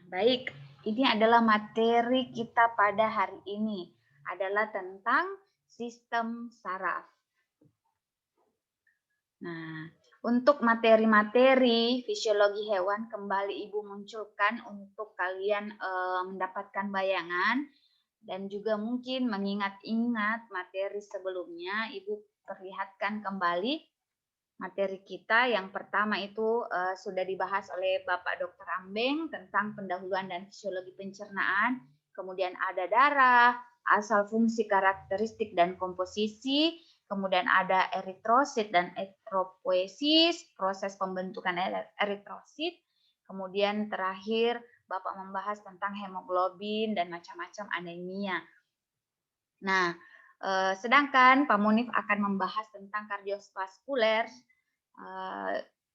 Baik, ini adalah materi kita pada hari ini, adalah tentang sistem saraf. Nah, untuk materi-materi fisiologi hewan kembali Ibu munculkan untuk kalian mendapatkan bayangan dan juga mungkin mengingat-ingat materi sebelumnya. Ibu perlihatkan kembali materi kita. Yang pertama itu sudah dibahas oleh Bapak Dr. Ambeng tentang pendahuluan dan fisiologi pencernaan. Kemudian ada darah, asal fungsi karakteristik dan komposisi. Kemudian ada eritrosit dan eritropoiesis, proses pembentukan eritrosit. Kemudian terakhir Bapak membahas tentang hemoglobin dan macam-macam anemia. Nah, sedangkan Pak Munif akan membahas tentang kardiovaskuler,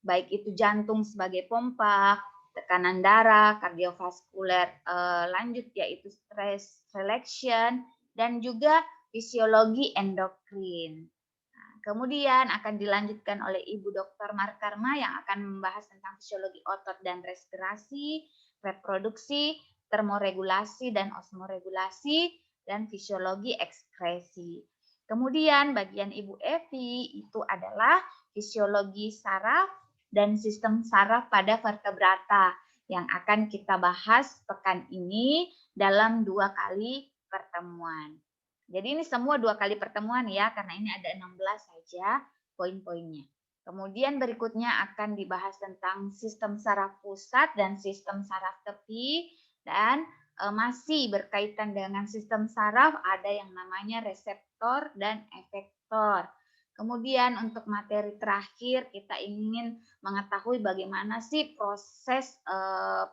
baik itu jantung sebagai pompa, tekanan darah, kardiovaskuler lanjut yaitu stress relaxation, dan juga fisiologi endokrin. Nah, kemudian akan dilanjutkan oleh Ibu Dr. Markarma yang akan membahas tentang fisiologi otot dan respirasi, reproduksi, termoregulasi dan osmoregulasi, dan fisiologi ekskresi. Kemudian bagian Ibu Evi itu adalah fisiologi saraf dan sistem saraf pada vertebrata yang akan kita bahas pekan ini dalam 2 kali pertemuan. Jadi ini semua 2 kali pertemuan ya, karena ini ada 16 saja poin-poinnya. Kemudian berikutnya akan dibahas tentang sistem saraf pusat dan sistem saraf tepi, dan masih berkaitan dengan sistem saraf ada yang namanya reseptor dan efektor. Kemudian untuk materi terakhir kita ingin mengetahui bagaimana sih proses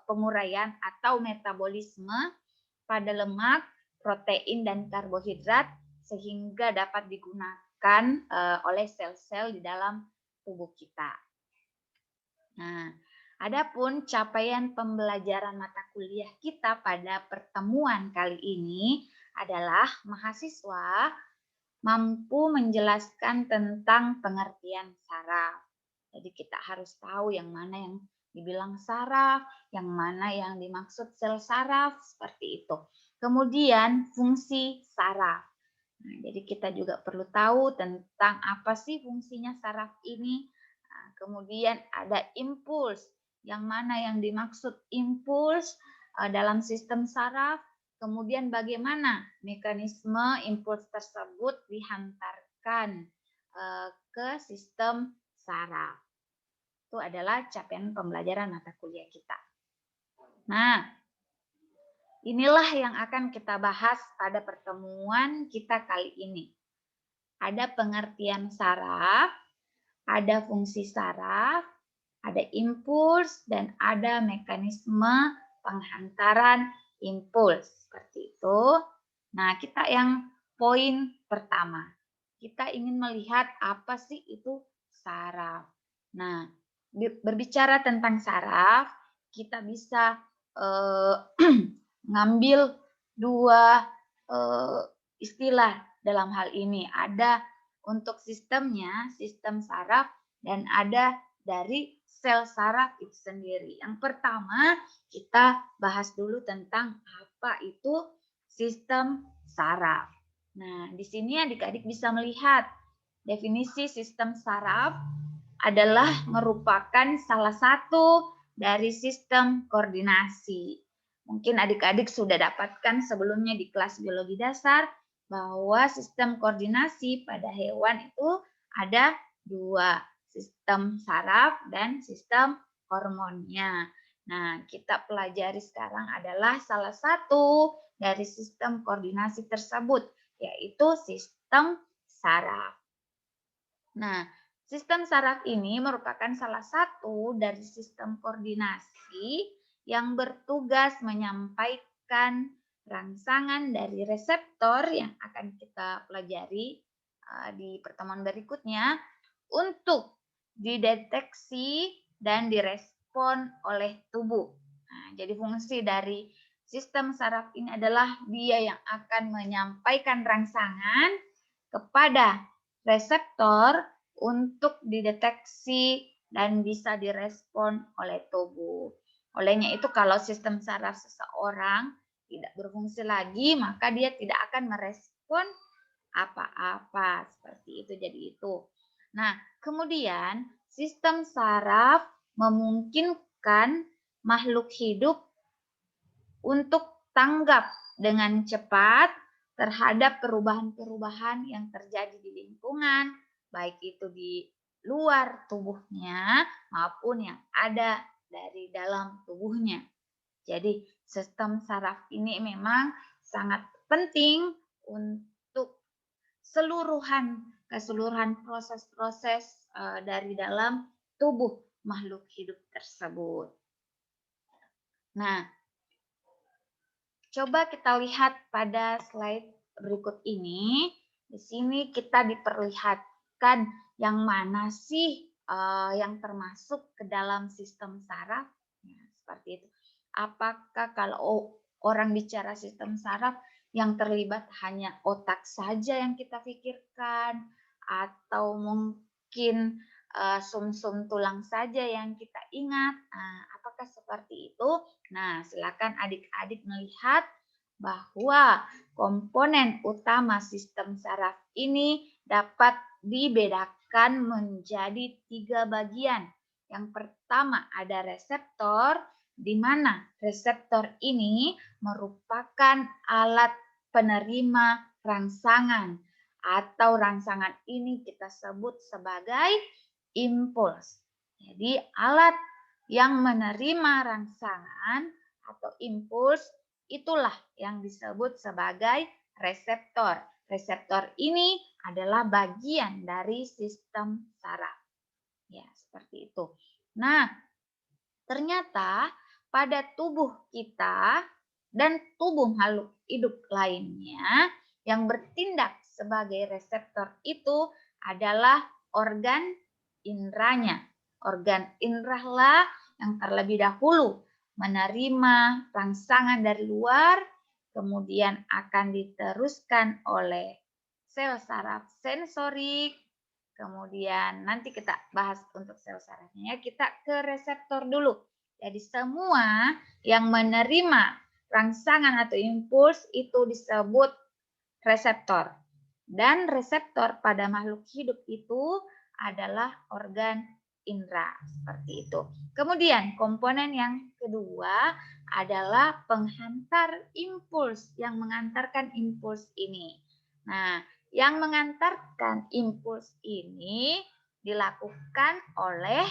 penguraian atau metabolisme pada lemak, protein, dan karbohidrat sehingga dapat digunakan oleh sel-sel di dalam tubuh kita. Nah, adapun capaian pembelajaran mata kuliah kita pada pertemuan kali ini adalah mahasiswa mampu menjelaskan tentang pengertian saraf. Jadi kita harus tahu yang mana yang dibilang saraf, yang mana yang dimaksud sel saraf, seperti itu. Kemudian fungsi saraf. Nah, jadi kita juga perlu tahu tentang apa sih fungsinya saraf ini. Nah, kemudian ada impuls, yang mana yang dimaksud impuls dalam sistem saraf. Kemudian bagaimana mekanisme impuls tersebut dihantarkan ke sistem saraf. Itu adalah capaian pembelajaran mata kuliah kita. Nah, inilah yang akan kita bahas pada pertemuan kita kali ini. Ada pengertian saraf, ada fungsi saraf, ada impuls, dan ada mekanisme penghantaran impuls. Seperti itu. Nah, kita yang poin pertama. Kita ingin melihat apa sih itu saraf. Nah, berbicara tentang saraf, kita bisa ngambil 2 istilah dalam hal ini. Ada untuk sistemnya, sistem saraf, dan ada dari sel saraf itu sendiri. Yang pertama, kita bahas dulu tentang apa itu sistem saraf. Nah, di sini adik-adik bisa melihat definisi sistem saraf adalah merupakan salah satu dari sistem koordinasi. Mungkin adik-adik sudah dapatkan sebelumnya di kelas biologi dasar bahwa sistem koordinasi pada hewan itu ada 2, sistem saraf dan sistem hormonnya. Nah, kita pelajari sekarang adalah salah satu dari sistem koordinasi tersebut, yaitu sistem saraf. Nah, sistem saraf ini merupakan salah satu dari sistem koordinasi yang bertugas menyampaikan rangsangan dari reseptor yang akan kita pelajari di pertemuan berikutnya untuk dideteksi dan direspon oleh tubuh. Nah, jadi fungsi dari sistem saraf ini adalah dia yang akan menyampaikan rangsangan kepada reseptor untuk dideteksi dan bisa direspon oleh tubuh. Olehnya itu kalau sistem saraf seseorang tidak berfungsi lagi, maka dia tidak akan merespon apa-apa. Seperti itu, jadi itu. Nah, kemudian sistem saraf memungkinkan makhluk hidup untuk tanggap dengan cepat terhadap perubahan-perubahan yang terjadi di lingkungan, baik itu di luar tubuhnya maupun yang ada dari dalam tubuhnya. Jadi sistem saraf ini memang sangat penting untuk keseluruhan proses-proses dari dalam tubuh makhluk hidup tersebut. Nah, coba kita lihat pada slide berikut ini. Di sini kita diperlihatkan yang mana sih yang termasuk ke dalam sistem saraf. Ya, seperti itu. Apakah kalau orang bicara sistem saraf yang terlibat hanya otak saja yang kita pikirkan, atau mungkin sum-sum tulang saja yang kita ingat? Nah, apakah seperti itu? Nah, silakan adik-adik melihat bahwa komponen utama sistem saraf ini dapat dibedakan menjadi 3 bagian. Yang pertama ada reseptor, di mana reseptor ini merupakan alat penerima rangsangan, atau rangsangan ini kita sebut sebagai impuls. Jadi alat yang menerima rangsangan atau impuls itulah yang disebut sebagai reseptor. Reseptor ini adalah bagian dari sistem saraf. Ya, seperti itu. Nah, ternyata pada tubuh kita dan tubuh makhluk hidup lainnya yang bertindak sebagai reseptor itu adalah organ indranya. Organ indra lah yang terlebih dahulu menerima rangsangan dari luar, kemudian akan diteruskan oleh sel saraf sensorik, kemudian nanti kita bahas untuk sel sarafnya ya. Kita ke reseptor dulu. Jadi semua yang menerima rangsangan atau impuls itu disebut reseptor. Dan reseptor pada makhluk hidup itu adalah organ indera, seperti itu. Kemudian komponen yang kedua adalah penghantar impuls, yang mengantarkan impuls ini. Nah, yang mengantarkan impuls ini dilakukan oleh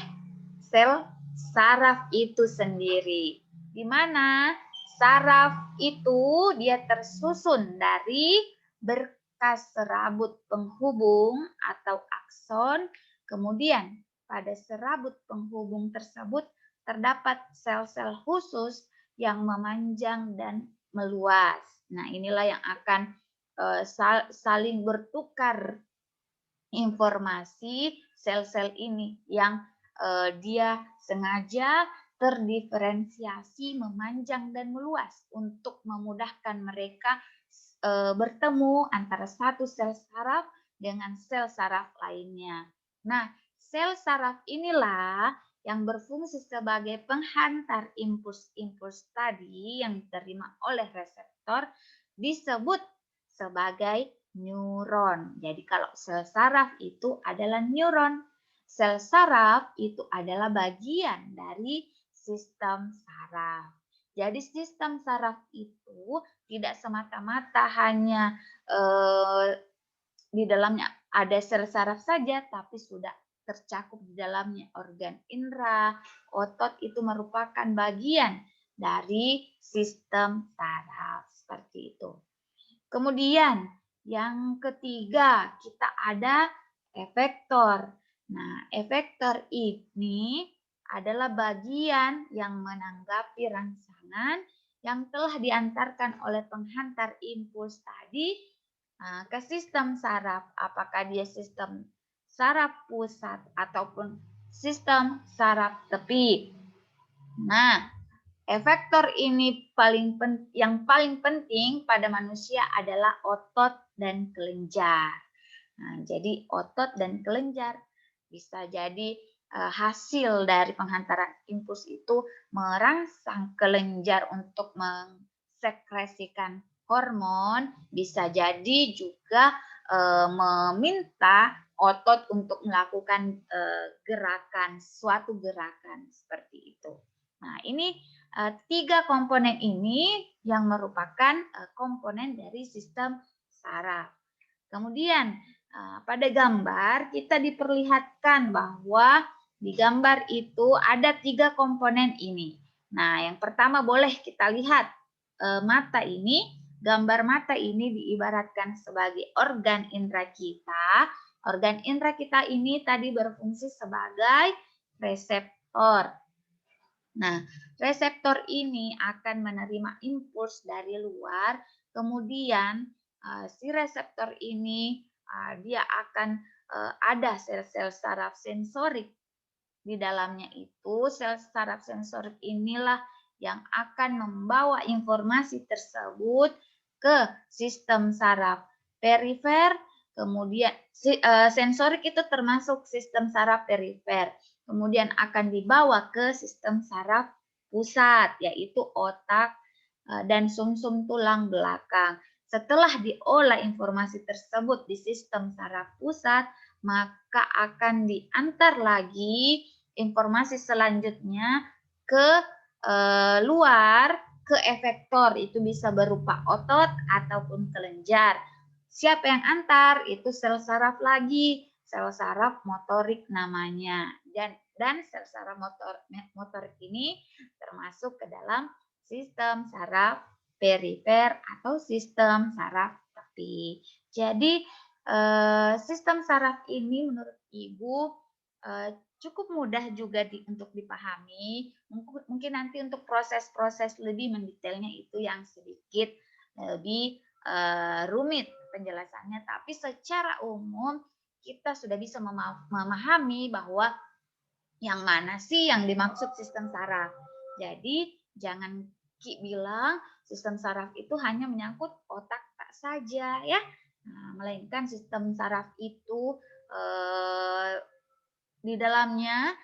sel saraf itu sendiri. Di mana saraf itu dia tersusun dari berkas serabut penghubung atau akson. Kemudian pada serabut penghubung tersebut terdapat sel-sel khusus yang memanjang dan meluas. Nah, inilah yang akan saling bertukar informasi sel-sel ini yang dia sengaja terdiferensiasi, memanjang dan meluas untuk memudahkan mereka bertemu antara satu sel saraf dengan sel saraf lainnya. Nah, sel saraf inilah yang berfungsi sebagai penghantar impuls-impuls tadi yang diterima oleh reseptor disebut sebagai neuron. Jadi kalau sel saraf itu adalah neuron. Sel saraf itu adalah bagian dari sistem saraf. Jadi sistem saraf itu tidak semata-mata hanya di dalamnya ada sel saraf saja, tapi sudah tercakup di dalamnya organ indera, otot itu merupakan bagian dari sistem saraf, seperti itu. Kemudian yang ketiga kita ada efektor. Nah, efektor ini adalah bagian yang menanggapi rangsangan yang telah diantarkan oleh penghantar impuls tadi ke sistem saraf. Apakah dia sistem saraf pusat ataupun sistem saraf tepi. Nah, efektor ini yang paling penting pada manusia adalah otot dan kelenjar. Nah, jadi otot dan kelenjar bisa jadi hasil dari penghantaran impuls itu merangsang kelenjar untuk mensekresikan hormon, bisa jadi juga meminta otot untuk melakukan suatu gerakan seperti itu. Nah, ini 3 komponen ini yang merupakan komponen dari sistem saraf. Kemudian pada gambar kita diperlihatkan bahwa di gambar itu ada 3 komponen ini. Nah, yang pertama boleh kita lihat mata ini. Gambar mata ini diibaratkan sebagai organ indera kita. Organ indera kita ini tadi berfungsi sebagai reseptor. Nah, reseptor ini akan menerima impuls dari luar, kemudian si reseptor ini dia akan ada sel-sel saraf sensorik. Di dalamnya itu sel saraf sensorik inilah yang akan membawa informasi tersebut ke sistem saraf perifer, kemudian sensorik itu termasuk sistem saraf perifer, kemudian akan dibawa ke sistem saraf pusat, yaitu otak dan sumsum tulang belakang. Setelah diolah informasi tersebut di sistem saraf pusat, maka akan diantar lagi informasi selanjutnya ke luar, ke efektor, itu bisa berupa otot ataupun kelenjar. Siapa yang antar? Itu sel saraf lagi, sel saraf motorik namanya. Dan sel saraf motorik ini termasuk ke dalam sistem saraf perifer atau sistem saraf tepi. Jadi sistem saraf ini menurut Ibu cukup mudah juga untuk dipahami. Mungkin nanti untuk proses-proses lebih mendetailnya itu yang sedikit lebih rumit penjelasannya. Tapi secara umum kita sudah bisa memahami bahwa yang mana sih yang dimaksud sistem saraf. Jadi jangan Ki bilang sistem saraf itu hanya menyangkut otak tak saja ya. Nah, melainkan sistem saraf itu di dalamnya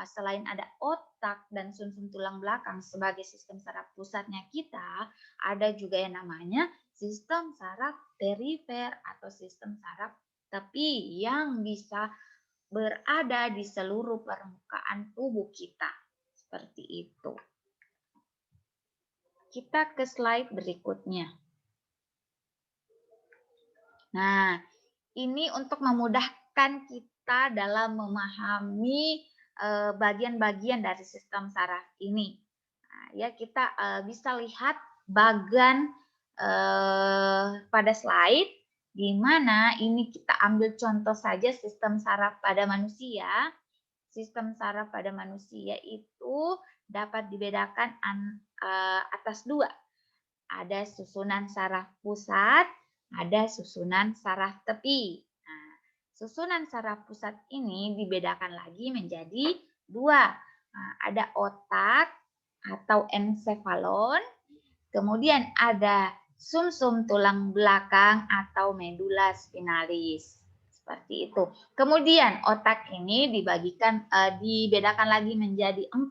selain ada otak dan sumsum tulang belakang sebagai sistem saraf pusatnya kita, ada juga yang namanya sistem saraf perifer atau sistem saraf tepi yang bisa berada di seluruh permukaan tubuh kita. Seperti itu. Kita ke slide berikutnya. Nah, ini untuk memudahkan kita dalam memahami bagian-bagian dari sistem saraf ini. Nah, ya kita bisa lihat bagan pada slide di mana ini kita ambil contoh saja sistem saraf pada manusia. Sistem saraf pada manusia itu dapat dibedakan atas 2. Ada susunan saraf pusat, ada susunan saraf tepi. Nah, susunan saraf pusat ini dibedakan lagi menjadi 2. Nah, ada otak atau ensefalon, kemudian ada sumsum tulang belakang atau medula spinalis. Seperti itu. Kemudian otak ini dibedakan lagi menjadi 4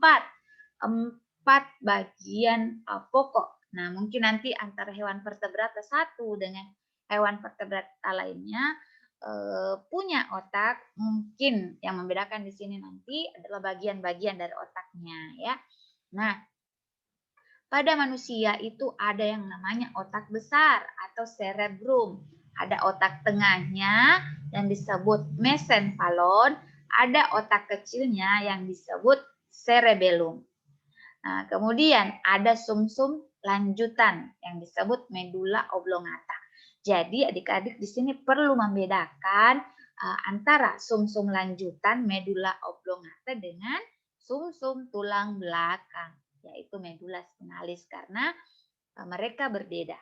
bagian pokok. Nah, mungkin nanti antara hewan vertebrata satu dengan hewan vertebrata lainnya punya otak. Mungkin yang membedakan di sini nanti adalah bagian-bagian dari otaknya ya. Nah, pada manusia itu ada yang namanya otak besar atau cerebrum. Ada otak tengahnya yang disebut mesencephalon, ada otak kecilnya yang disebut cerebellum. Nah, kemudian ada sumsum lanjutan yang disebut medula oblongata. Jadi adik-adik di sini perlu membedakan antara sumsum lanjutan medula oblongata dengan sumsum tulang belakang, yaitu medula spinalis, karena mereka berbeda.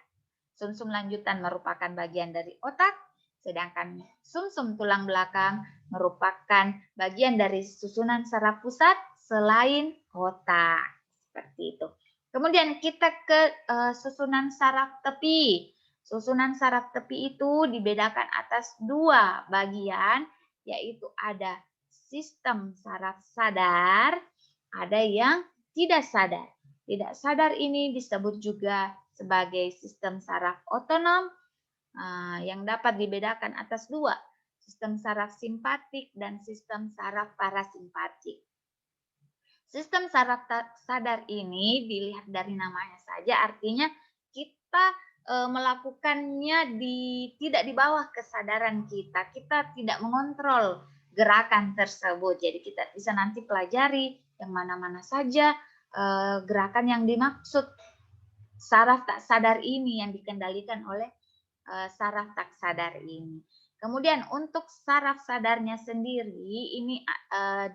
Sumsum lanjutan merupakan bagian dari otak, sedangkan sumsum tulang belakang merupakan bagian dari susunan saraf pusat selain otak. Seperti itu. Kemudian kita ke susunan saraf tepi. Susunan saraf tepi itu dibedakan atas 2 bagian, yaitu ada sistem saraf sadar, ada yang tidak sadar. Tidak sadar ini disebut juga sebagai sistem saraf otonom yang dapat dibedakan atas dua, sistem saraf simpatik dan sistem saraf parasimpatik. Sistem saraf sadar ini dilihat dari namanya saja, artinya kita melakukannya tidak di bawah kesadaran kita. Kita tidak mengontrol gerakan tersebut. Jadi kita bisa nanti pelajari yang mana-mana saja gerakan yang dimaksud saraf tak sadar ini yang dikendalikan oleh saraf tak sadar ini. Kemudian untuk saraf sadarnya sendiri ini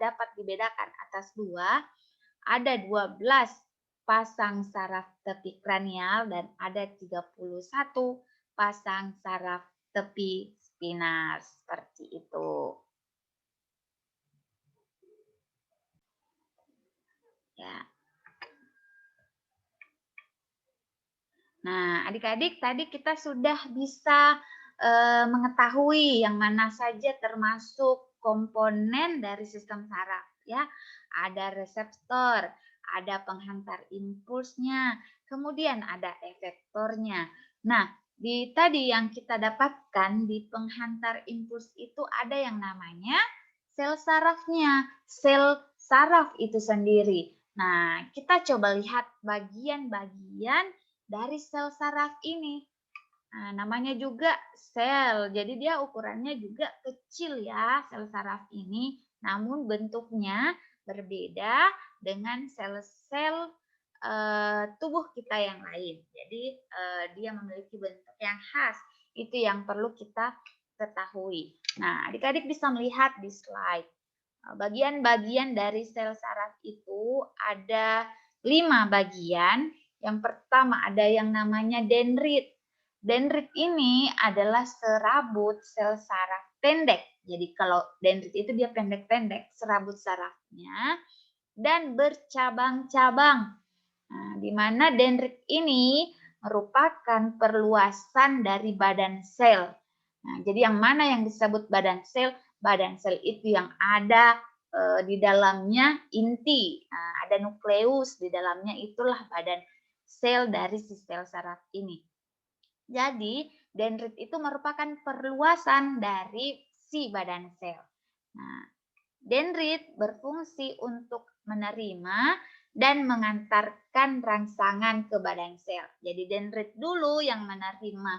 dapat dibedakan atas dua. Ada 12 pasang saraf tepi kranial dan ada 31 pasang saraf tepi spinal. Seperti itu. Ya. Nah, adik-adik tadi kita sudah bisa mengetahui yang mana saja termasuk komponen dari sistem saraf ya. Ada reseptor, ada penghantar impulsnya, kemudian ada efektornya. Nah, tadi yang kita dapatkan di penghantar impuls itu ada yang namanya sel sarafnya, sel saraf itu sendiri. Nah, kita coba lihat bagian-bagian dari sel saraf ini. Nah, namanya juga sel, jadi dia ukurannya juga kecil ya sel saraf ini, namun bentuknya berbeda dengan sel-sel tubuh kita yang lain. Jadi dia memiliki bentuk yang khas, itu yang perlu kita ketahui. Nah, adik-adik bisa melihat di slide. Bagian-bagian dari sel saraf itu ada 5 bagian. Yang pertama ada yang namanya dendrit. Dendrit ini adalah serabut sel saraf pendek. Jadi kalau dendrit itu dia pendek-pendek, serabut sarafnya dan bercabang-cabang. Nah, di mana dendrit ini merupakan perluasan dari badan sel. Nah, jadi yang mana yang disebut badan sel? Badan sel itu yang ada di dalamnya inti. Nah, ada nukleus di dalamnya, itulah badan sel dari si sel saraf ini. Jadi, dendrit itu merupakan perluasan dari si badan sel. Nah, dendrit berfungsi untuk menerima dan mengantarkan rangsangan ke badan sel. Jadi, dendrit dulu yang menerima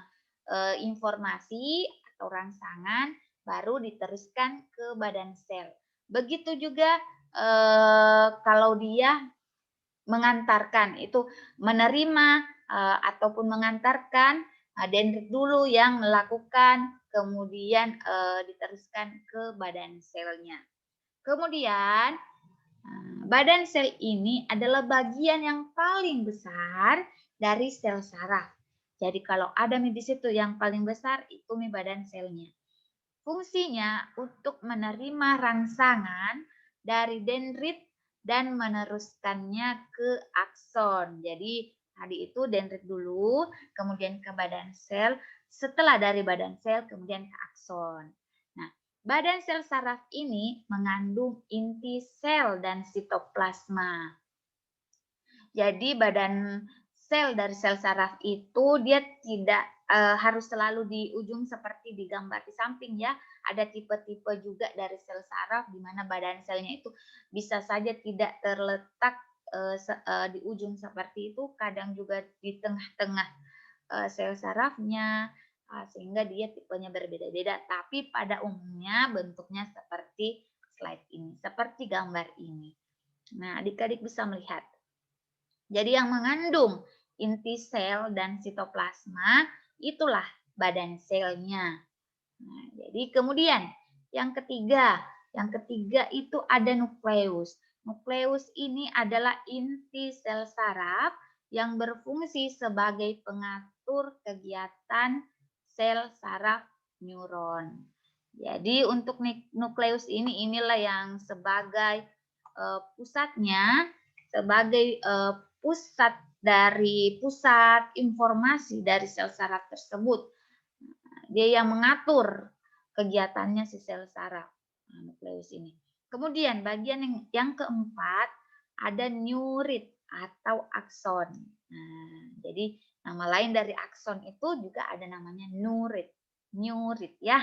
informasi atau rangsangan, baru diteruskan ke badan sel. Begitu juga kalau dia mengantarkan, itu menerima ataupun mengantarkan, dendrit dulu yang melakukan, kemudian diteruskan ke badan selnya. Kemudian badan sel ini adalah bagian yang paling besar dari sel saraf. Jadi kalau ada di situ yang paling besar itu badan selnya. Fungsinya untuk menerima rangsangan dari dendrit dan meneruskannya ke akson. Jadi tadi itu dendrit dulu, kemudian ke badan sel, setelah dari badan sel kemudian ke akson. Nah, badan sel saraf ini mengandung inti sel dan sitoplasma. Jadi badan sel dari sel saraf itu dia tidak harus selalu di ujung seperti di gambar di samping ya. Ada tipe-tipe juga dari sel saraf di mana badan selnya itu bisa saja tidak terletak di ujung seperti itu, kadang juga di tengah-tengah sel sarafnya, sehingga dia tipenya berbeda-beda. Tapi pada umumnya bentuknya seperti slide ini, seperti gambar ini. Nah, adik-adik bisa melihat. Jadi yang mengandung inti sel dan sitoplasma itulah badan selnya. Nah, jadi kemudian yang ketiga itu ada nukleus. Nukleus ini adalah inti sel saraf yang berfungsi sebagai pengatur kegiatan sel saraf neuron. Jadi untuk nukleus inilah yang sebagai pusatnya, sebagai pusat dari pusat informasi dari sel saraf tersebut. Dia yang mengatur kegiatannya si sel saraf, nukleus ini. Kemudian bagian yang keempat ada neurit atau akson. Nah, jadi nama lain dari akson itu juga ada namanya neurit. Neurit ya.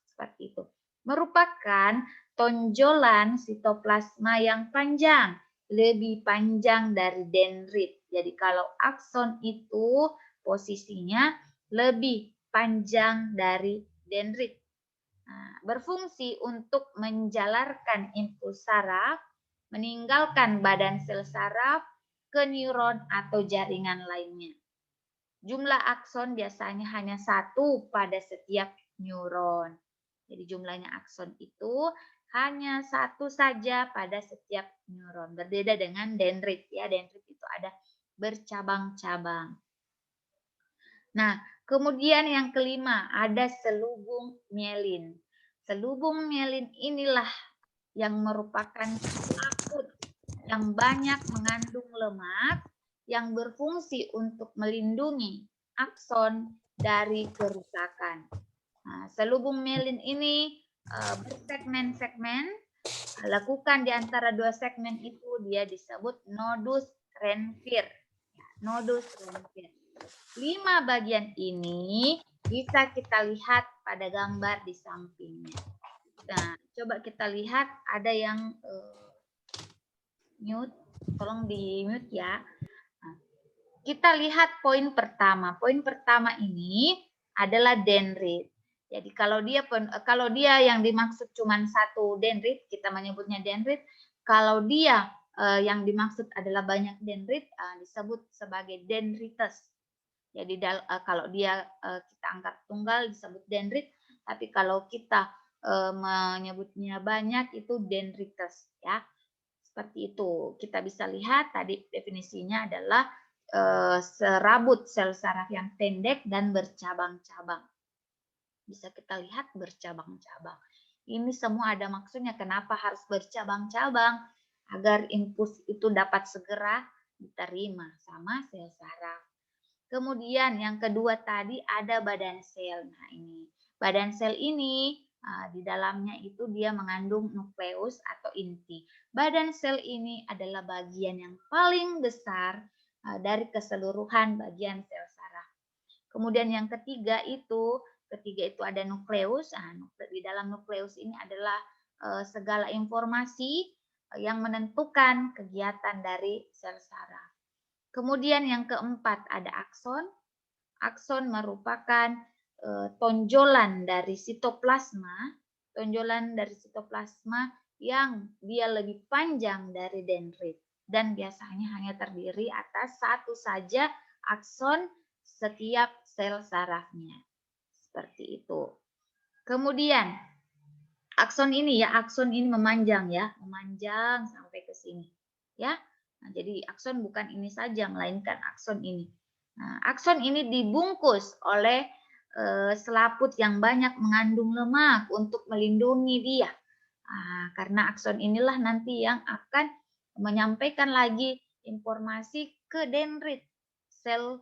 Seperti itu. Merupakan tonjolan sitoplasma yang panjang, lebih panjang dari dendrit. Jadi kalau akson itu posisinya lebih panjang dari dendrit. Nah, berfungsi untuk menjalarkan impuls saraf, meninggalkan badan sel saraf ke neuron atau jaringan lainnya. Jumlah akson biasanya hanya satu pada setiap neuron. Jadi jumlahnya akson itu hanya satu saja pada setiap neuron. Berbeda dengan dendrit ya. Dendrit itu ada bercabang-cabang. Nah, kemudian yang kelima ada selubung mielin. Selubung mielin inilah yang merupakan selaput yang banyak mengandung lemak yang berfungsi untuk melindungi akson dari kerusakan. Nah, selubung mielin ini bersegmen-segmen. Lakukan di antara dua segmen itu dia disebut nodus Renfier. Nodus Renfier. 5 bagian ini bisa kita lihat pada gambar di sampingnya. Nah, coba kita lihat ada yang mute, tolong di mute ya. Nah, kita lihat poin pertama. Poin pertama ini adalah dendrit. Jadi kalau dia yang dimaksud cuma satu dendrit, kita menyebutnya dendrit. Kalau dia yang dimaksud adalah banyak dendrit, disebut sebagai dendrites. Jadi kalau dia kita angkat tunggal disebut dendrit, tapi kalau kita menyebutnya banyak itu dendrites ya. Seperti itu. Kita bisa lihat tadi definisinya adalah serabut sel saraf yang pendek dan bercabang-cabang. Bisa kita lihat bercabang-cabang. Ini semua ada maksudnya kenapa harus bercabang-cabang agar impuls itu dapat segera diterima sama sel saraf. Kemudian yang kedua tadi ada badan sel. Nah ini badan sel ini di dalamnya itu dia mengandung nukleus atau inti. Badan sel ini adalah bagian yang paling besar dari keseluruhan bagian sel saraf. Kemudian yang ketiga itu ada nukleus. Nah, di dalam nukleus ini adalah segala informasi yang menentukan kegiatan dari sel saraf. Kemudian yang keempat ada akson. Akson merupakan tonjolan dari sitoplasma. Tonjolan dari sitoplasma yang dia lebih panjang dari dendrit. Dan biasanya hanya terdiri atas satu saja akson setiap sel sarafnya. Seperti itu. Kemudian akson ini memanjang ya. Memanjang sampai ke sini. Ya. Nah, jadi akson bukan ini saja, melainkan akson ini. Nah, akson ini dibungkus oleh selaput yang banyak mengandung lemak untuk melindungi dia. Nah, karena akson inilah nanti yang akan menyampaikan lagi informasi ke dendrit, sel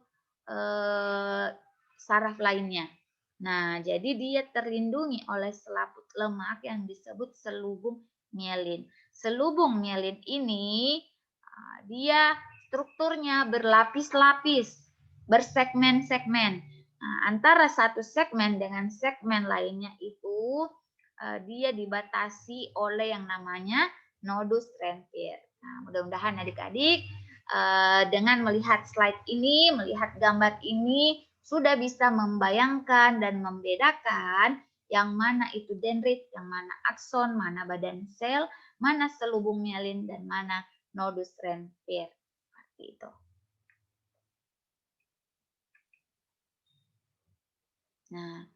saraf lainnya. Nah, jadi dia terlindungi oleh selaput lemak yang disebut selubung mielin. Selubung mielin ini dia strukturnya berlapis-lapis, bersegmen-segmen. Nah, antara satu segmen dengan segmen lainnya itu dia dibatasi oleh yang namanya nodus Renfier. Nah, mudah-mudahan adik-adik dengan melihat slide ini, melihat gambar ini, sudah bisa membayangkan dan membedakan yang mana itu dendrit, yang mana akson, mana badan sel, mana selubung mielin, dan mana nodus Renfier. Seperti itu. Nah,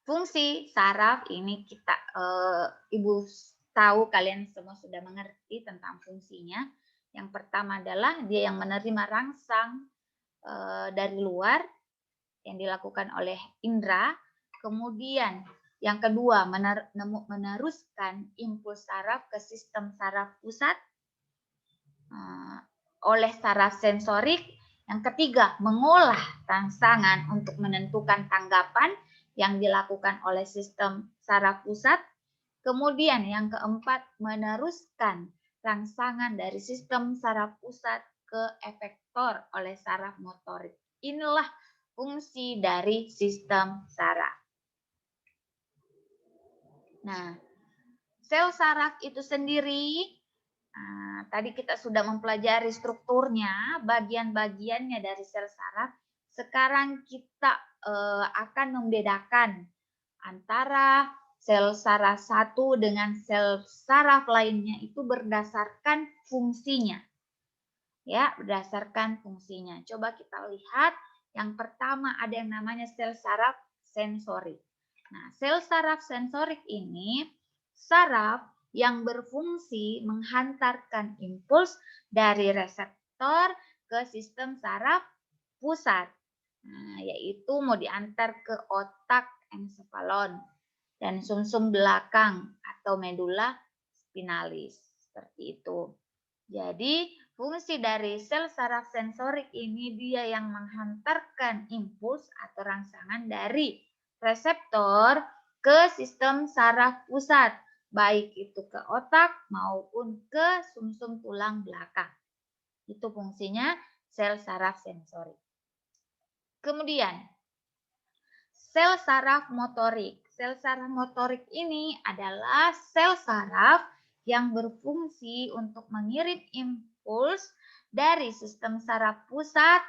fungsi saraf ini kita Ibu tahu kalian semua sudah mengerti tentang fungsinya. Yang pertama adalah dia yang menerima rangsang dari luar yang dilakukan oleh indera. Kemudian yang kedua meneruskan impuls saraf ke sistem saraf pusat oleh saraf sensorik. Yang ketiga, mengolah rangsangan untuk menentukan tanggapan yang dilakukan oleh sistem saraf pusat. Kemudian yang keempat, meneruskan rangsangan dari sistem saraf pusat ke efektor oleh saraf motorik. Inilah fungsi dari sistem saraf. Nah, sel saraf itu sendiri, tadi kita sudah mempelajari strukturnya, bagian-bagiannya dari sel saraf. Sekarang kita akan membedakan antara sel saraf satu dengan sel saraf lainnya itu berdasarkan fungsinya. Ya, berdasarkan fungsinya. Coba kita lihat, yang pertama ada yang namanya sel saraf sensorik. Nah, sel saraf sensorik ini saraf yang berfungsi menghantarkan impuls dari reseptor ke sistem saraf pusat. Nah, yaitu mau diantar ke otak ensefalon dan sumsum belakang atau medula spinalis. Seperti itu. Jadi, fungsi dari sel saraf sensorik ini dia yang menghantarkan impuls atau rangsangan dari reseptor ke sistem saraf pusat, baik itu ke otak maupun ke sumsum tulang belakang. Itu fungsinya sel saraf sensorik. Kemudian, sel saraf motorik. Sel saraf motorik ini adalah sel saraf yang berfungsi untuk mengirim impuls dari sistem saraf pusat,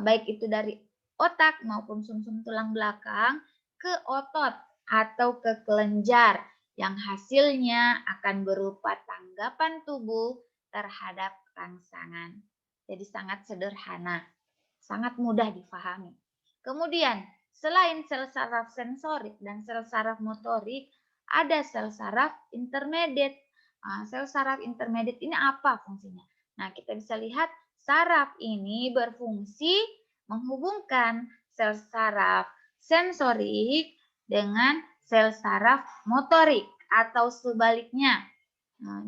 baik itu dari otak maupun sumsum tulang belakang, ke otot atau ke kelenjar yang hasilnya akan berupa tanggapan tubuh terhadap rangsangan. Jadi sangat sederhana, sangat mudah difahami. Kemudian, selain sel saraf sensorik dan sel saraf motorik, ada sel saraf intermediate. Sel saraf intermediate ini apa fungsinya? Nah, kita bisa lihat saraf ini berfungsi menghubungkan sel saraf sensorik dengan sel saraf motorik atau sebaliknya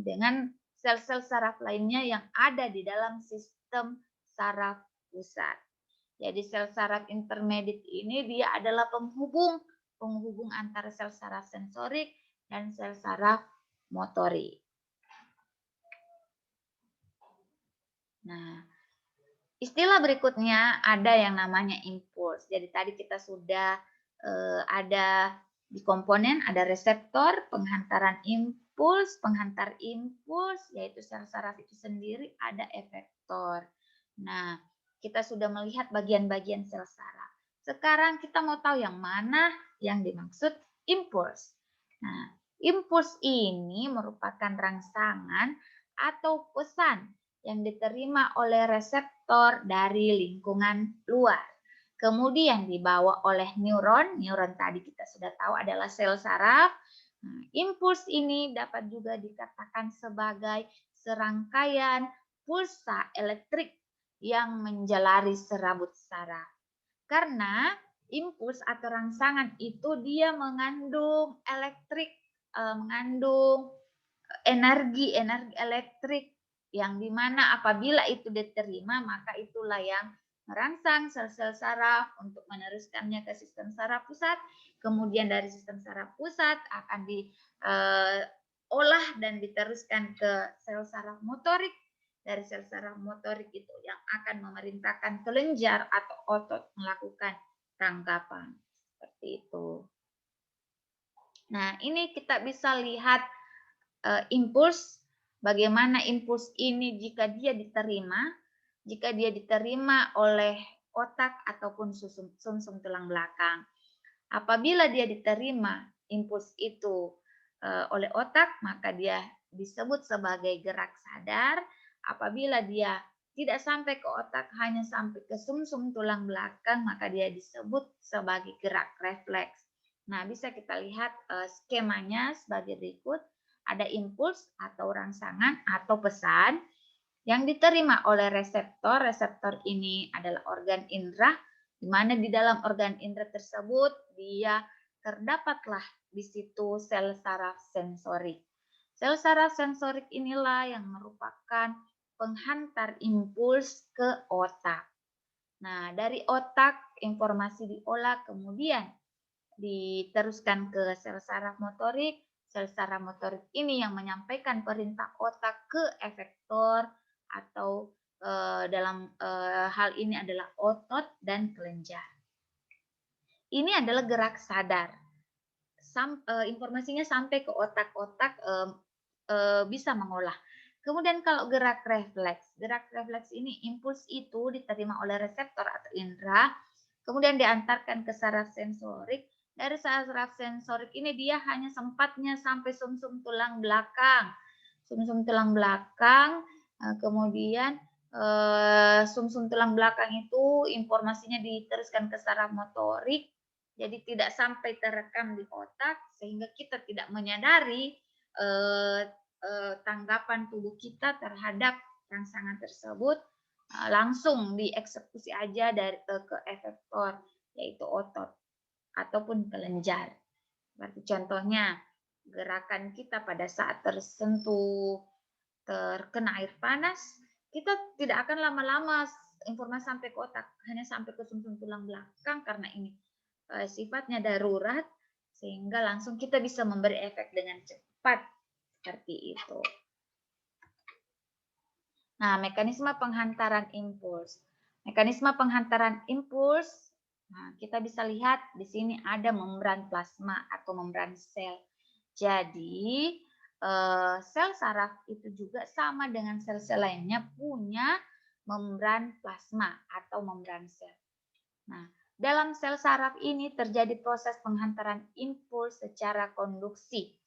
dengan sel-sel saraf lainnya yang ada di dalam sistem saraf pusat. Jadi sel saraf intermediate ini dia adalah penghubung antara sel saraf sensorik dan sel saraf motorik. Nah, istilah berikutnya ada yang namanya impuls. Jadi tadi kita sudah ada di komponen ada reseptor, penghantaran impuls, penghantar impuls yaitu sel saraf itu sendiri, ada efektor. Nah, kita sudah melihat bagian-bagian sel saraf. Sekarang kita mau tahu yang mana yang dimaksud impuls. Nah, impuls ini merupakan rangsangan atau pesan yang diterima oleh reseptor dari lingkungan luar. Kemudian dibawa oleh neuron. Neuron tadi kita sudah tahu adalah sel saraf. Nah, impuls ini dapat juga dikatakan sebagai serangkaian pulsa elektrik yang menjalari serabut saraf. Karena impuls atau rangsangan itu dia mengandung elektrik, mengandung energi elektrik yang dimana apabila itu diterima maka itulah yang merangsang sel-sel saraf untuk meneruskannya ke sistem saraf pusat. Kemudian dari sistem saraf pusat akan diolah dan diteruskan ke sel saraf motorik. Dari sel saraf motorik itu yang akan memerintahkan kelenjar atau otot melakukan tangkapan. Seperti itu. Nah, ini kita bisa lihat impuls, bagaimana impuls ini jika dia diterima oleh otak ataupun sumsum tulang belakang. Apabila dia diterima impuls itu oleh otak, maka dia disebut sebagai gerak sadar. Apabila dia tidak sampai ke otak, hanya sampai ke sumsum tulang belakang, maka dia disebut sebagai gerak refleks. Nah, bisa kita lihat skemanya sebagai berikut. Ada impuls atau rangsangan atau pesan yang diterima oleh reseptor. Reseptor ini adalah organ indera, di mana di dalam organ indera tersebut dia terdapatlah di situ sel saraf sensorik. Sel saraf sensorik inilah yang merupakan penghantar impuls ke otak. Nah, dari otak informasi diolah kemudian diteruskan ke sel saraf motorik. sel saraf motorik ini yang menyampaikan perintah otak ke efektor atau dalam hal ini adalah otot dan kelenjar. Ini adalah gerak sadar. Informasinya sampai ke otak-otak bisa mengolah. Kemudian kalau gerak refleks ini impuls itu diterima oleh reseptor atau indera, kemudian diantarkan ke saraf sensorik. Dari saraf sensorik ini dia hanya sempatnya sampai sumsum tulang belakang. Sumsum tulang belakang, kemudian sumsum tulang belakang itu informasinya diteruskan ke saraf motorik, jadi tidak sampai terekam di otak sehingga kita tidak menyadari tanggapan tubuh kita terhadap rangsangan tersebut, langsung dieksekusi aja dari ke efektor yaitu otot ataupun kelenjar. Berarti contohnya gerakan kita pada saat terkena air panas, kita tidak akan lama-lama informasi sampai ke otak, hanya sampai ke sumsum tulang belakang karena ini sifatnya darurat sehingga langsung kita bisa memberi efek dengan cepat seperti itu. Nah, mekanisme penghantaran impuls. Mekanisme penghantaran impuls, nah, kita bisa lihat di sini ada membran plasma atau membran sel. Jadi, sel saraf itu juga sama dengan sel-sel lainnya punya membran plasma atau membran sel. Nah, dalam sel saraf ini terjadi proses penghantaran impuls secara konduksi.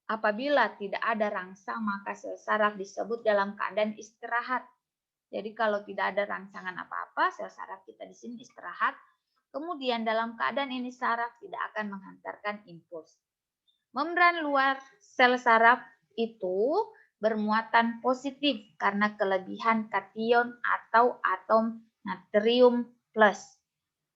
Apabila tidak ada rangsang, maka sel saraf disebut dalam keadaan istirahat. Jadi kalau tidak ada rangsangan apa-apa, sel saraf kita di sini istirahat. Kemudian dalam keadaan ini saraf tidak akan menghantarkan impuls. Membran luar sel saraf itu bermuatan positif karena kelebihan kation atau atom natrium plus.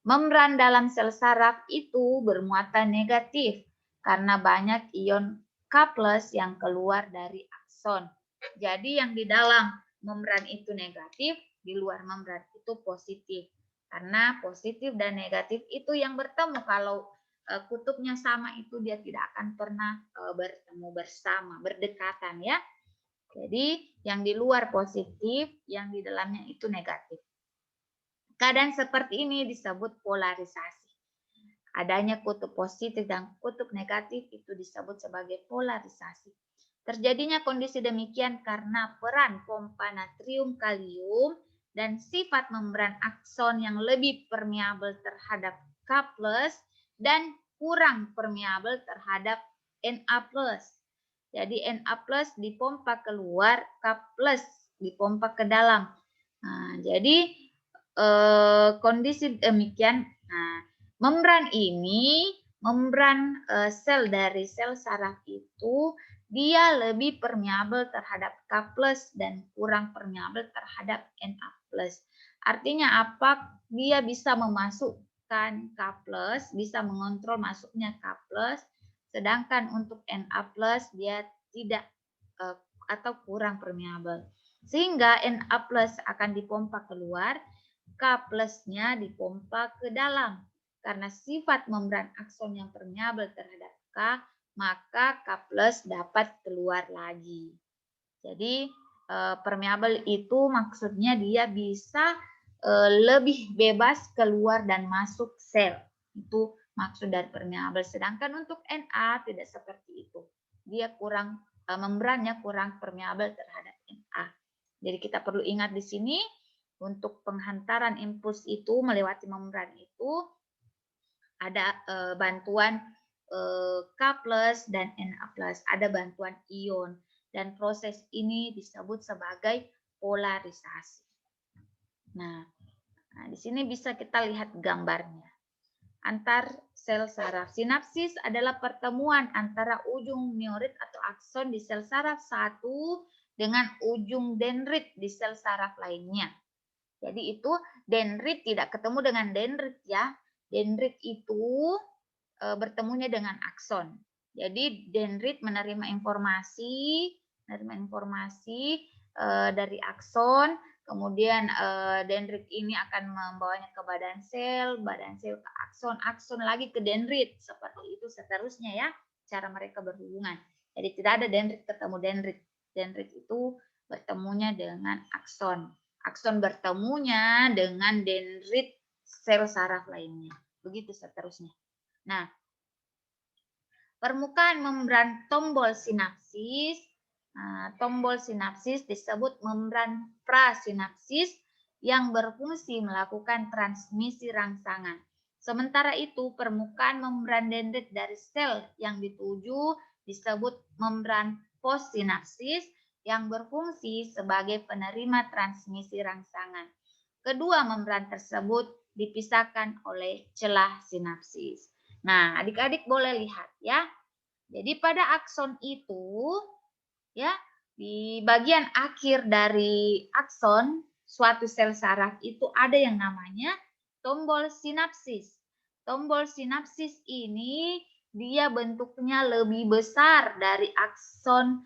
Membran dalam sel saraf itu bermuatan negatif karena banyak ion K+ yang keluar dari akson. Jadi yang di dalam membran itu negatif, di luar membran itu positif. Karena positif dan negatif itu yang bertemu. Kalau kutubnya sama itu dia tidak akan pernah bertemu bersama, berdekatan ya. Jadi yang di luar positif, yang di dalamnya itu negatif. Keadaan seperti ini disebut polarisasi. Adanya kutub positif dan kutub negatif itu disebut sebagai polarisasi. Terjadinya kondisi demikian karena peran pompa natrium kalium dan sifat membran akson yang lebih permeabel terhadap K+ dan kurang permeabel terhadap Na+. Jadi Na+ dipompa keluar, K+ dipompa ke dalam. Nah, jadi kondisi demikian. Nah, membran ini, membran sel dari sel saraf itu dia lebih permeabel terhadap K+ dan kurang permeabel terhadap Na+. Artinya apa? Dia bisa memasukkan K+, bisa mengontrol masuknya K+, sedangkan untuk Na+ dia tidak atau kurang permeabel. Sehingga Na+ akan dipompa keluar, K+-nya dipompa ke dalam. Karena sifat membran akson yang permeabel terhadap K, maka K+ dapat keluar lagi. Jadi permeabel itu maksudnya dia bisa lebih bebas keluar dan masuk sel. Itu maksud dari permeabel. Sedangkan untuk Na tidak seperti itu. Dia kurang membrannya kurang permeabel terhadap Na. Jadi kita perlu ingat di sini untuk penghantaran impuls itu melewati membran itu ada bantuan K+ dan Na+, ada bantuan ion dan proses ini disebut sebagai polarisasi. Nah, di sini bisa kita lihat gambarnya. Antar sel saraf. Sinapsis adalah pertemuan antara ujung neurit atau akson di sel saraf satu dengan ujung dendrit di sel saraf lainnya. Jadi itu dendrit tidak ketemu dengan dendrit ya. Dendrit itu bertemunya dengan akson. Jadi dendrit menerima informasi dari akson, kemudian dendrit ini akan membawanya ke badan sel ke akson lagi ke dendrit, seperti itu seterusnya ya. cara mereka berhubungan. Jadi tidak ada dendrit ketemu dendrit. Dendrit itu bertemunya dengan akson. Akson bertemunya dengan dendrit sel saraf lainnya. Begitu seterusnya. Nah, permukaan membran tombol sinapsis. Tombol sinapsis disebut membran prasinapsis yang berfungsi melakukan transmisi rangsangan. Sementara itu, permukaan membran dendrit dari sel yang dituju disebut membran postsinapsis yang berfungsi sebagai penerima transmisi rangsangan. Kedua membran tersebut dipisahkan oleh celah sinapsis. Nah, adik-adik boleh lihat ya. Jadi pada akson itu ya, di bagian akhir dari akson suatu sel saraf itu ada yang namanya tombol sinapsis. Tombol sinapsis ini dia bentuknya lebih besar dari akson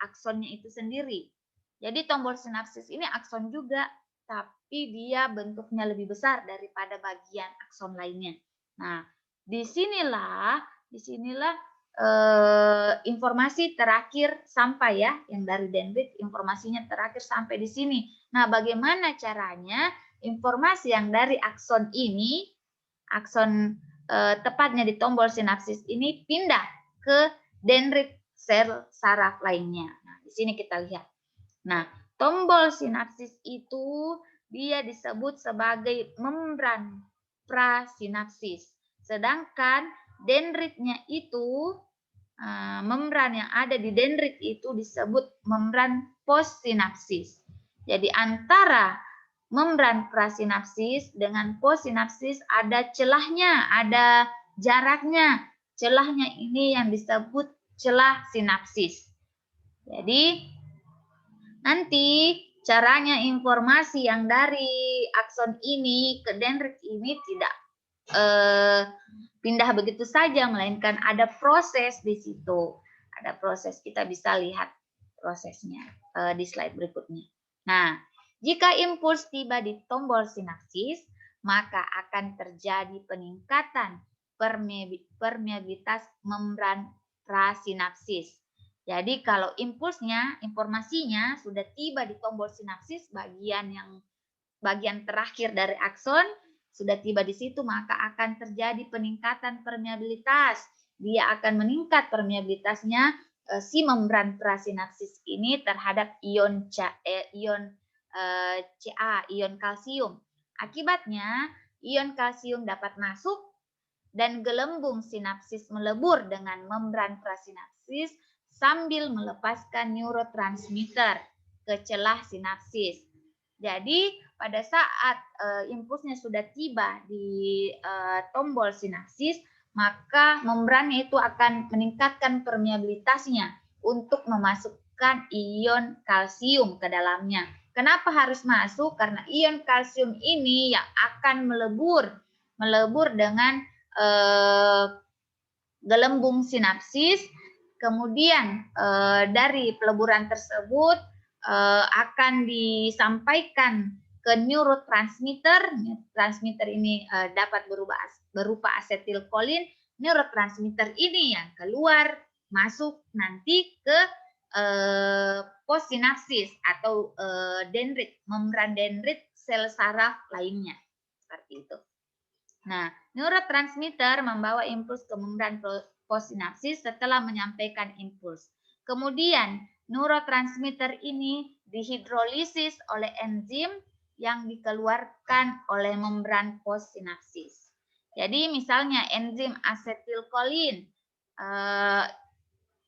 aksonnya itu sendiri. Jadi tombol sinapsis ini akson juga, tapi dia bentuknya lebih besar daripada bagian akson lainnya. Nah, disinilah informasi terakhir sampai ya, yang dari dendrit informasinya terakhir sampai di sini. Nah, bagaimana caranya informasi yang dari akson ini, tepatnya di tombol sinapsis ini pindah ke dendrit sel saraf lainnya. Nah, di sini kita lihat. Nah, tombol sinapsis itu dia disebut sebagai membran prasinapsis. Sedangkan dendritnya itu, membran yang ada di dendrit itu disebut membran postsinapsis. Jadi antara membran prasinapsis dengan postsinapsis ada celahnya, ada jaraknya. Celahnya ini yang disebut celah sinapsis. Jadi nanti caranya informasi yang dari akson ini ke dendrit ini tidak pindah begitu saja, melainkan ada proses di situ. Ada proses, kita bisa lihat prosesnya di slide berikutnya. Nah, jika impuls tiba di tombol sinapsis, maka akan terjadi peningkatan permeabilitas membran prasinapsis. Jadi kalau impulsnya, informasinya sudah tiba di tombol sinapsis, bagian terakhir dari akson sudah tiba di situ, maka akan terjadi peningkatan permeabilitas. Dia akan meningkat permeabilitasnya si membran prasinapsis ini terhadap ion Ca, ion kalsium. Akibatnya ion kalsium dapat masuk dan gelembung sinapsis melebur dengan membran prasinapsis sambil melepaskan neurotransmitter ke celah sinapsis. Jadi pada saat impulsnya sudah tiba di tombol sinapsis, maka membrannya itu akan meningkatkan permeabilitasnya untuk memasukkan ion kalsium ke dalamnya. Kenapa harus masuk? Karena ion kalsium ini yang akan melebur dengan gelembung sinapsis. Kemudian dari peleburan tersebut akan disampaikan ke neurotransmitter. Transmitter ini dapat berupa asetilkolin. Neurotransmitter ini yang keluar masuk nanti ke postsinapsis atau dendrit, membran dendrit sel saraf lainnya. Seperti itu. Nah, neurotransmitter membawa impuls ke membran postsinapsis setelah menyampaikan impuls. Kemudian, neurotransmitter ini dihidrolisis oleh enzim yang dikeluarkan oleh membran postsinapsis. Jadi, misalnya enzim asetilkolin,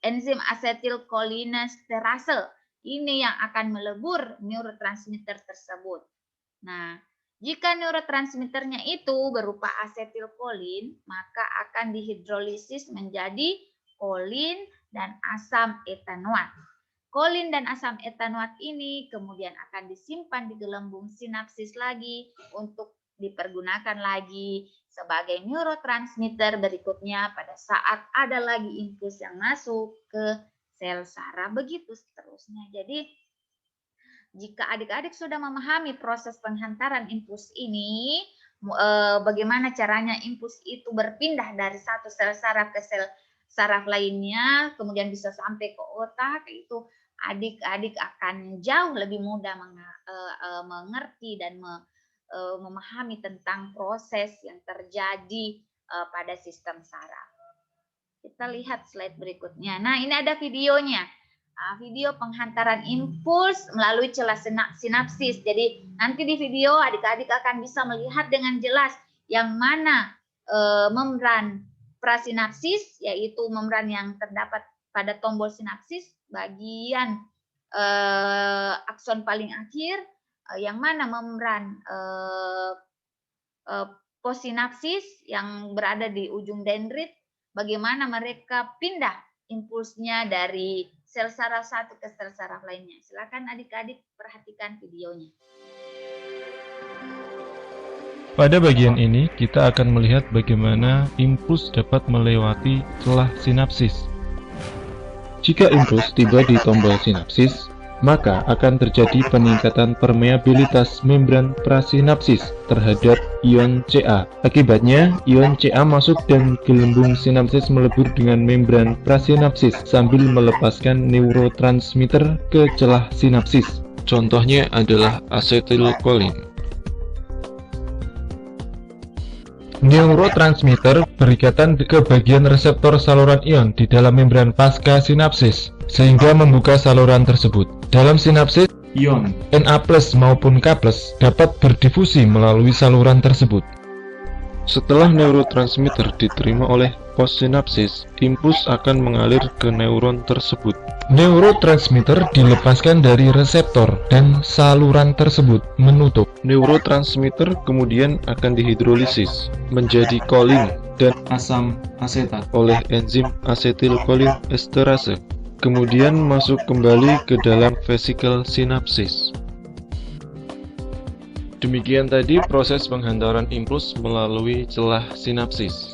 enzim asetilkolinesterase ini yang akan melebur neurotransmitter tersebut. Nah, jika neurotransmitternya itu berupa asetilkolin, maka akan dihidrolisis menjadi kolin dan asam etanoat. Kolin dan asam etanoat ini kemudian akan disimpan di gelembung sinapsis lagi untuk dipergunakan lagi sebagai neurotransmitter berikutnya pada saat ada lagi impuls yang masuk ke sel saraf, begitu seterusnya. Jadi jika adik-adik sudah memahami proses penghantaran impuls ini, bagaimana caranya impuls itu berpindah dari satu sel saraf ke sel saraf lainnya, kemudian bisa sampai ke otak, itu adik-adik akan jauh lebih mudah mengerti dan memahami tentang proses yang terjadi pada sistem saraf. Kita lihat slide berikutnya. Nah, ini ada videonya. Video penghantaran impuls melalui celah sinapsis. Jadi nanti di video adik-adik akan bisa melihat dengan jelas yang mana membran prasinapsis, yaitu membran yang terdapat pada tombol sinapsis bagian akson paling akhir, yang mana membran postsinapsis yang berada di ujung dendrit, bagaimana mereka pindah impulsnya dari sel saraf satu ke sel saraf lainnya. Silakan adik-adik perhatikan videonya. Pada bagian ini, kita akan melihat bagaimana impuls dapat melewati celah sinapsis. Jika impuls tiba di tombol sinapsis, maka akan terjadi peningkatan permeabilitas membran prasinapsis terhadap ion Ca. Akibatnya, ion Ca masuk dan gelembung sinapsis melebur dengan membran prasinapsis sambil melepaskan neurotransmitter ke celah sinapsis. Contohnya adalah asetilkolin. Neurotransmitter berikatan ke bagian reseptor saluran ion di dalam membran pasca sinapsis, sehingga membuka saluran tersebut. Dalam sinapsis, ion Na+ maupun K+ dapat berdifusi melalui saluran tersebut. Setelah neurotransmitter diterima oleh postsinapsis, impuls akan mengalir ke neuron tersebut. Neurotransmitter dilepaskan dari reseptor dan saluran tersebut menutup. Neurotransmitter kemudian akan dihidrolisis menjadi kolin dan Asam asetat oleh enzim asetilkolin esterase, kemudian masuk kembali ke dalam vesikel sinapsis. Demikian tadi proses penghantaran impuls melalui celah sinapsis.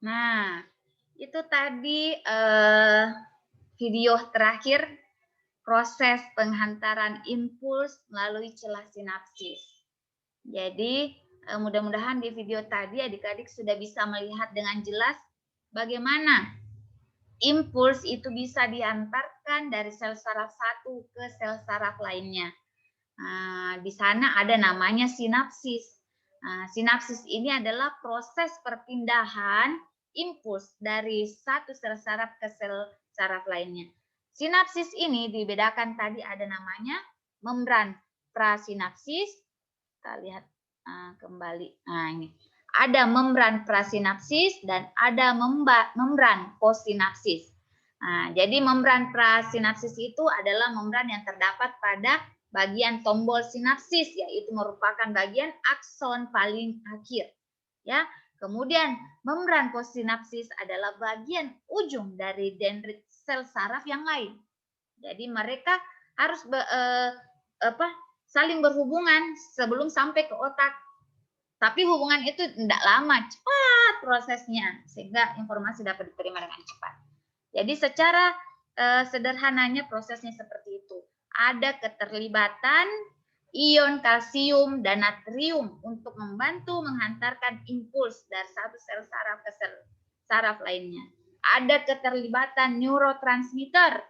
Nah, itu tadi video terakhir proses penghantaran impuls melalui celah sinapsis. Jadi mudah-mudahan di video tadi adik-adik sudah bisa melihat dengan jelas bagaimana impuls itu bisa diantarkan dari sel saraf satu ke sel saraf lainnya. Di sana ada namanya sinapsis. Sinapsis ini adalah proses perpindahan impuls dari satu sel saraf ke sel saraf lainnya. Sinapsis ini dibedakan tadi ada namanya membran prasinapsis. Kita lihat kembali. Nah, ini. Ada membran prasinapsis dan ada membran postsinapsis. Nah, jadi membran prasinapsis itu adalah membran yang terdapat pada bagian tombol sinapsis, yaitu merupakan bagian akson paling akhir. Ya, kemudian membran postsinapsis adalah bagian ujung dari dendrit sel saraf yang lain. Jadi mereka harus saling berhubungan sebelum sampai ke otak. Tapi hubungan itu tidak lama, cepat prosesnya, sehingga informasi dapat diterima dengan cepat. Jadi secara sederhananya prosesnya seperti itu. Ada keterlibatan ion kalsium dan natrium untuk membantu menghantarkan impuls dari satu sel saraf ke sel saraf lainnya. Ada keterlibatan neurotransmitter,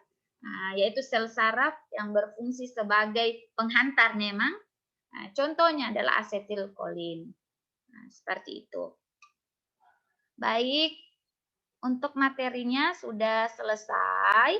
yaitu sel saraf yang berfungsi sebagai penghantar memang. Contohnya adalah asetilkolin. Seperti itu. Baik, untuk materinya sudah selesai.